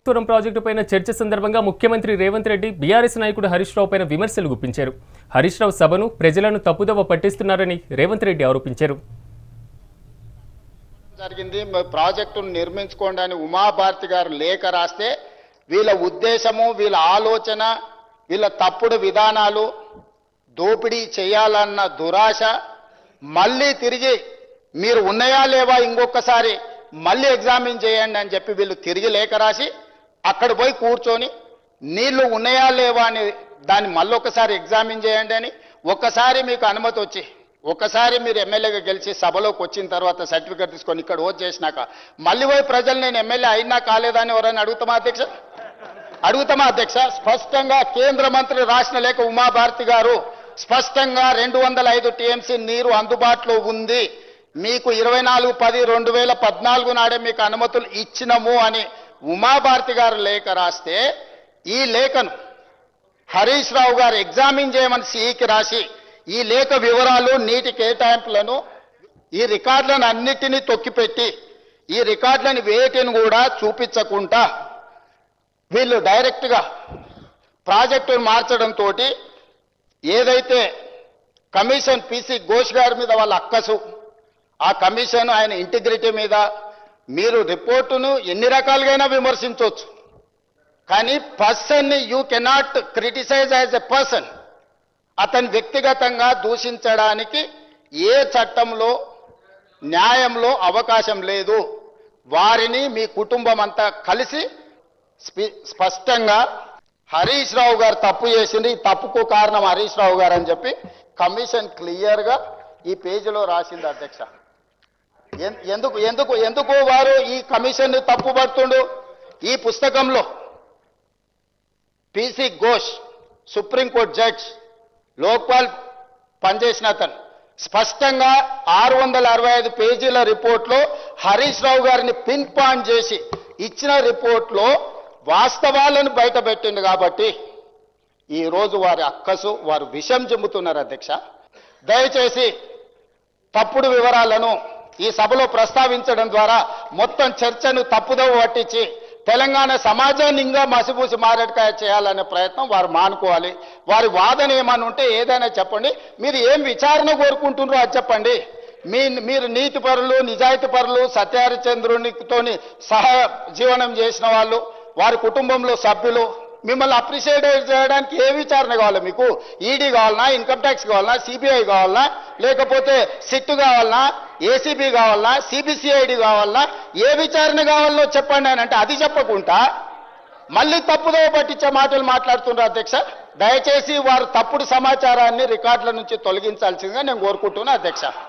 Turam project పైన చర్చ సందర్భంగా ముఖ్యమంత్రి రేవంత్ రెడ్డి బీఆర్ఎస్ నాయకుడు హరీష్ రావు పైన విమర్శలు గుప్పించారు. హరీష్ రావు సభను ప్రజలను తప్పుదోవ పట్టిస్తున్నారని రేవంత్ రెడ్డి ఆరోపించారు. జరిగింది ప్రాజెక్టును నిర్మించుకోండి అని ఉమాభారతి గారు లేఖ రాస్తే వీళ్ళ ఉద్దేశము, వీళ్ళ ఆలోచన, వీళ్ళ తప్పుడు విధానాలు, దోపిడీ చేయాలన్న దురాశ మళ్ళీ తిరిగి మీరు ఉన్నాయా లేవా ఇంకొకసారి మళ్ళీ ఎగ్జామిన్ చేయండి అని చెప్పి వీళ్ళు తిరిగి లేఖ రాసి అక్కడ పోయి కూర్చొని నీళ్లు ఉన్నాయా లేవా అని దాన్ని మళ్ళీ ఒకసారి ఎగ్జామిన్ చేయండి అని ఒక్కసారి మీకు అనుమతి వచ్చి ఒకసారి మీరు ఎమ్మెల్యేగా గెలిచి సభలోకి వచ్చిన తర్వాత సర్టిఫికేట్ తీసుకొని ఇక్కడ ఓట్ చేసినాక మళ్ళీ పోయి ప్రజలు నేను ఎమ్మెల్యే అయినా కాలేదని ఎవరైనా అడుగుతామా అధ్యక్ష? స్పష్టంగా కేంద్ర మంత్రి రాసిన లేఖ ఉమాభారతి గారు స్పష్టంగా 205 టీఎంసీ నీరు అందుబాటులో ఉంది, మీకు 24/10/2014 నాడే మీకు అనుమతులు ఇచ్చినము అని ఉమాభారతి గారు లేఖ రాస్తే ఈ లేఖను హరీష్ రావు గారు ఎగ్జామిన్ చేయమని సిఈకి రాసి ఈ లేఖ వివరాలు, నీటి కేటాయింపులను, ఈ రికార్డులను అన్నిటినీ తొక్కిపెట్టి ఈ రికార్డులను వేటిని కూడా చూపించకుండా వీళ్ళు డైరెక్ట్గా ప్రాజెక్టును మార్చడంతో ఏదైతే కమిషన్ పిసి ఘోష్ గారి మీద వాళ్ళ అక్కసు, ఆ కమిషన్ ఆయన ఇంటిగ్రిటీ మీద మీరు రిపోర్టును ఎన్ని రకాలుగా విమర్శించవచ్చు, కానీ పర్సన్ని you cannot criticise as a person. అతని వ్యక్తిగతంగా దూషించడానికి ఏ చట్టంలో, న్యాయంలో అవకాశం లేదు. వారిని మీ కుటుంబం అంతా కలిసి స్పష్టంగా హరీష్ రావు గారు తప్పు చేసింది, ఈ తప్పుకు కారణం హరీష్ రావు గారు అని చెప్పి కమిషన్ క్లియర్గా ఈ పేజీలో రాసింది అధ్యక్ష. ఎందుకు వారు ఈ కమిషన్ తప్పుపడుతుండు? ఈ పుస్తకంలో PC Ghosh supreme court judge, Lokpal పనిచేసిన అతను స్పష్టంగా 665 పేజీల రిపోర్ట్లో హరీష్ రావు గారిని పిన్ పాయింట్ చేసి ఇచ్చిన రిపోర్ట్లో వాస్తవాలను బయటపెట్టింది. కాబట్టి ఈరోజు వారి అక్కసు, వారు విషం చెబుతున్నారు అధ్యక్ష. దయచేసి తప్పుడు వివరాలను ఈ సభలో ప్రస్తావించడం ద్వారా మొత్తం చర్చను తప్పుదోవ పట్టించి తెలంగాణ సమాజాన్ని ఇంకా మసిపూసి మారేడుకాయ చేయాలనే ప్రయత్నం వారు మానుకోవాలి. వారి వాదన ఏమని ఉంటే ఏదైనా చెప్పండి. మీరు ఏం విచారణ కోరుకుంటున్నారో అది చెప్పండి. మీరు నీతి పరులు, నిజాయితీ పరులు, సత్యహరిచంద్రునితోని సహా జీవనం చేసిన వాళ్ళు, వారి కుటుంబంలో సభ్యులు, మిమ్మల్ని అప్రిషియేట్ చేయడానికి ఏ విచారణ కావాలా? మీకు ఈడీ కావాలన్నా, ఇన్కమ్ ట్యాక్స్ కావాలన్నా, సిబిఐ కావాలన్నా, లేకపోతే సిట్ కావాలన్నా, ఏసీబీ కావాలన్నా, సిబిసిఐడి కావాలన్నా, ఏ విచారణ కావాలనో చెప్పండి అని అంటే అది చెప్పకుండా మళ్ళీ తప్పుదోవ పట్టించే మాటలు మాట్లాడుతున్నారు అధ్యక్ష. దయచేసి వారు తప్పుడు సమాచారాన్ని రికార్డుల నుంచి తొలగించాల్సిందిగా నేను కోరుకుంటున్నా అధ్యక్ష.